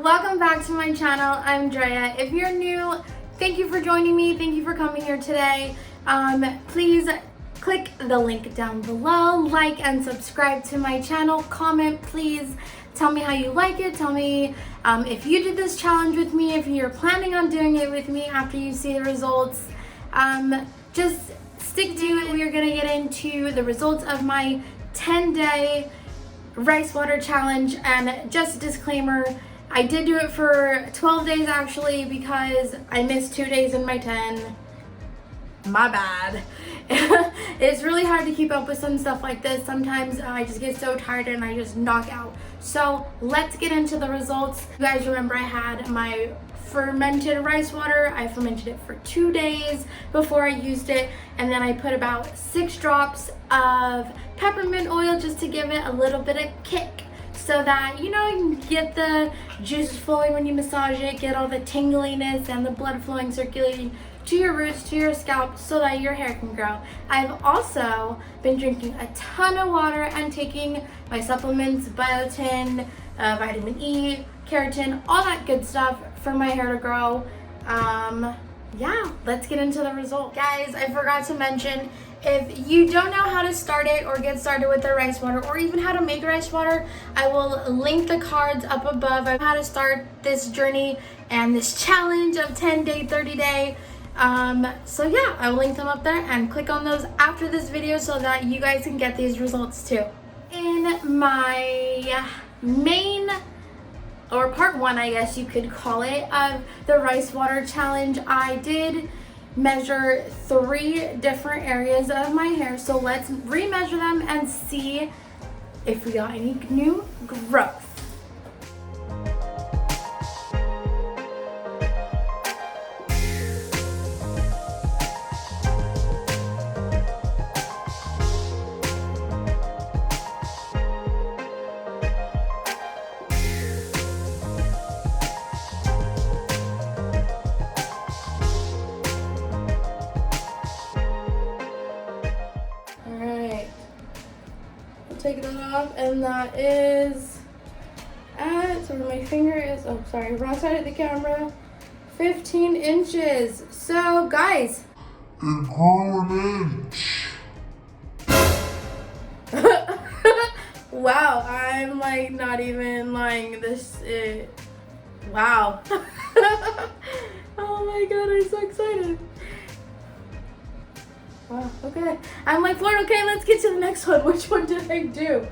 Welcome back to my channel. I'm Drea. If you're new, thank you for joining me. Thank you for coming here today. Please click the link down below, like and subscribe to my channel. Comment, please. Tell me how you like it. Tell me if you did this challenge with me, if you're planning on doing it with me after you see the results. Just stick to it. We are going to get into the results of my 10-day rice water challenge. And just a disclaimer, I did do it for 12 days actually because I missed 2 days in my 10. My bad. It's really hard to keep up with some stuff like this. Sometimes I just get so tired and I just knock out. So let's get into the results. You guys remember I had my fermented rice water. I fermented it for 2 days before I used it, and then I put about 6 drops of peppermint oil just to give it a little bit of kick, so that you can get the juices flowing when you massage it, get all the tingliness and the blood flowing, circulating to your roots, to your scalp, so that your hair can grow. I've also been drinking a ton of water and taking my supplements, biotin, vitamin E, keratin, all that good stuff for my hair to grow. Yeah, let's get into the result. Guys, I forgot to mention, if you don't know how to start it or get started with the rice water, or even how to make rice water, I will link the cards up above on how to start this journey and this challenge of 10-day, 30-day. So yeah, I'll link them up there, and click on those after this video so that you guys can get these results too. In my main, or part 1, I guess you could call it, of the rice water challenge, I did measure 3 different areas of my hair. So let's remeasure them and see if we got any new growth. Take that off, and that is at, so where my finger is, oh sorry, wrong side of the camera, 15 inches. So guys, it grew an inch. Wow, I'm like not even lying. This is, wow. Oh my god, I'm so excited. Wow, okay. I'm like, Lord, okay, let's get to the next one. Which one did I do?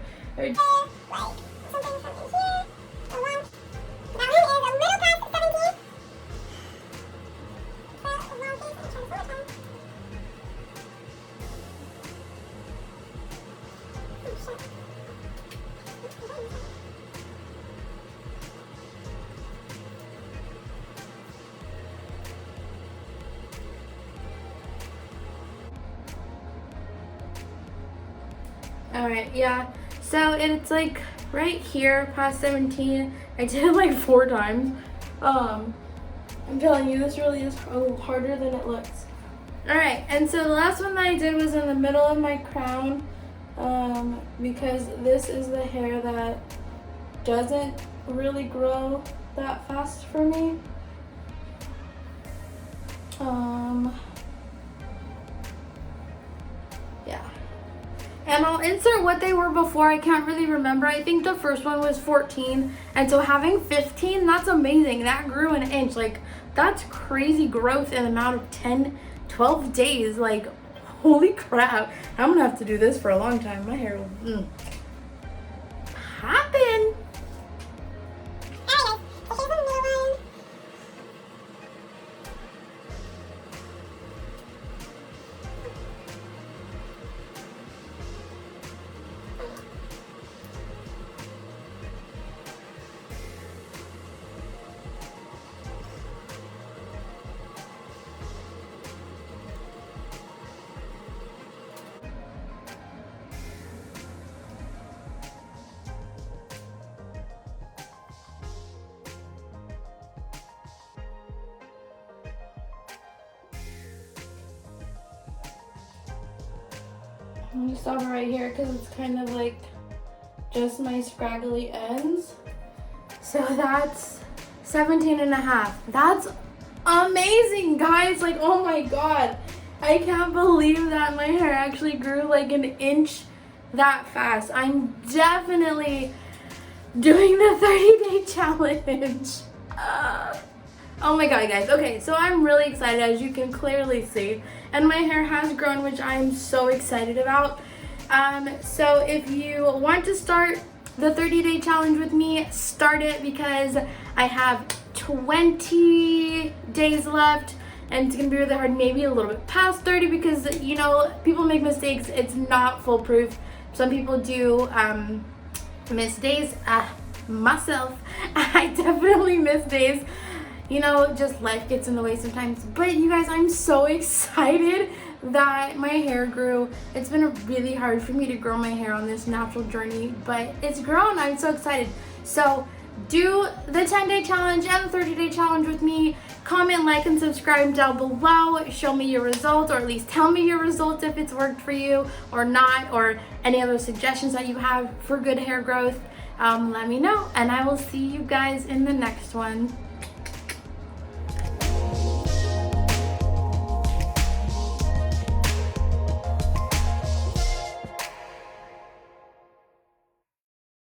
Alright, yeah. So it's like right here, past 17. I did it like 4 times. I'm telling you, this really is a little harder than it looks. Alright, and so the last one that I did was in the middle of my crown, because this is the hair that doesn't really grow that fast for me. Yeah. And I'll insert what they were before. I can't really remember. I think the first one was 14. And so having 15, that's amazing. That grew an inch. Like, that's crazy growth in an amount of 10, 12 days. Like, holy crap. I'm going to have to do this for a long time. My hair will happen. Let me stop it right here because it's kind of like just my scraggly ends. So that's 17 and a half. That's amazing, guys. Like, oh my god. I can't believe that my hair actually grew like an inch that fast. I'm definitely doing the 30-day challenge. Oh my god, guys. Okay, so I'm really excited, as you can clearly see, and my hair has grown, which I'm so excited about. So if you want to start the 30-day challenge with me, start it, because I have 20 days left, and it's gonna be really hard, maybe a little bit past 30, because, you know, people make mistakes. It's not foolproof. Some people do miss days. Myself, I definitely miss days. You know, just life gets in the way sometimes. But you guys, I'm so excited that my hair grew. It's been really hard for me to grow my hair on this natural journey, but it's grown. I'm so excited. So do the 10-day challenge and the 30-day challenge with me. Comment, like, and subscribe down below. Show me your results, or at least tell me your results if it's worked for you or not, or any other suggestions that you have for good hair growth. Let me know, and I will see you guys in the next one.